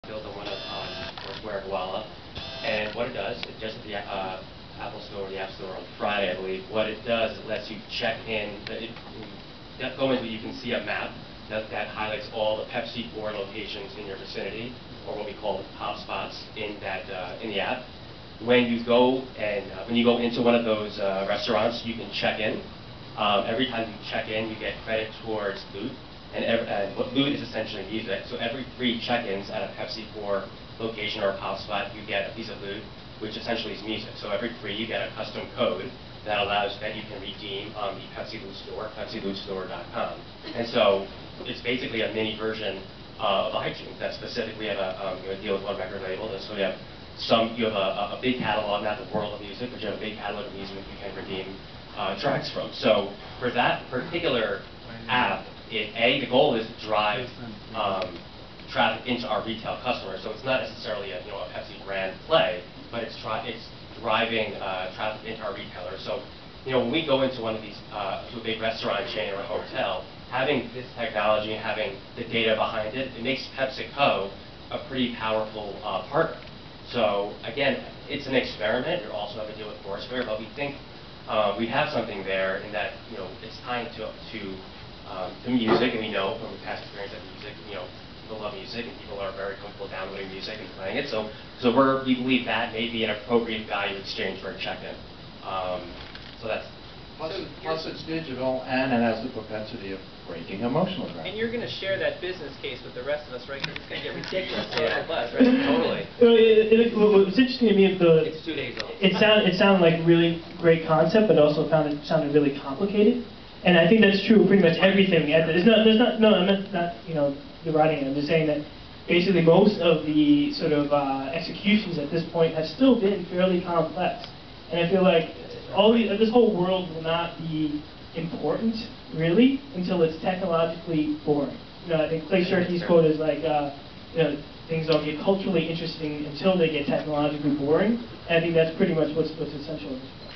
built on one of Foursquare Koala. And what it does, it just at the Apple Store or the App Store on Friday, I believe. What it does, it lets you check in. Go into, you can see a map that highlights all the Pepsi 4 locations in your vicinity, or what we call hot spots in the app. When you go into one of those restaurants, you can check in. Every time you check in, you get credit towards loot. And what loot is essentially music. So every 3 check-ins at a Pepsi 4 location or a pop spot, you get a piece of loot, which essentially is music. So every 3, you get a custom code that allows that you can redeem on the Pepsi Loot Store, PepsiLootStore.com. And so it's basically a mini version of iTunes that specifically have a deal with one record label. And so you have a big catalog, not the world of music, but you have a big catalog of music you can redeem tracks from. So for that particular app, the goal is to drive traffic into our retail customers. So it's not necessarily a Pepsi brand play, but it's driving traffic into our retailers. So when we go into one of these to a big restaurant chain or a hotel, having this technology and having the data behind it, it makes PepsiCo a pretty powerful partner. So again, it's an experiment. You're also having to deal with Foursquare, but we think we have something there in that it's tying to music, and we know from past experience that music, people love music, and people are very comfortable downloading music and playing it. So we believe that may be an appropriate value exchange for a check-in. So that's. Plus it's digital, and it has the propensity of breaking emotional ground. And you're going to share that business case with the rest of us, right? Because it's going to get ridiculous Yeah. buzz, right? Totally. What's interesting to me, It's 2 days old. it sounded like a really great concept, but also sounded really complicated. And I think that's true of pretty much everything. I'm not deriding it. I'm just saying that basically most of the sort of executions at this point have still been fairly complex. And I feel like this whole world will not be important, really, until it's technologically boring. I think Clay Shirky's quote is like, things don't get culturally interesting until they get technologically boring. And I think that's pretty much what's essential at this point.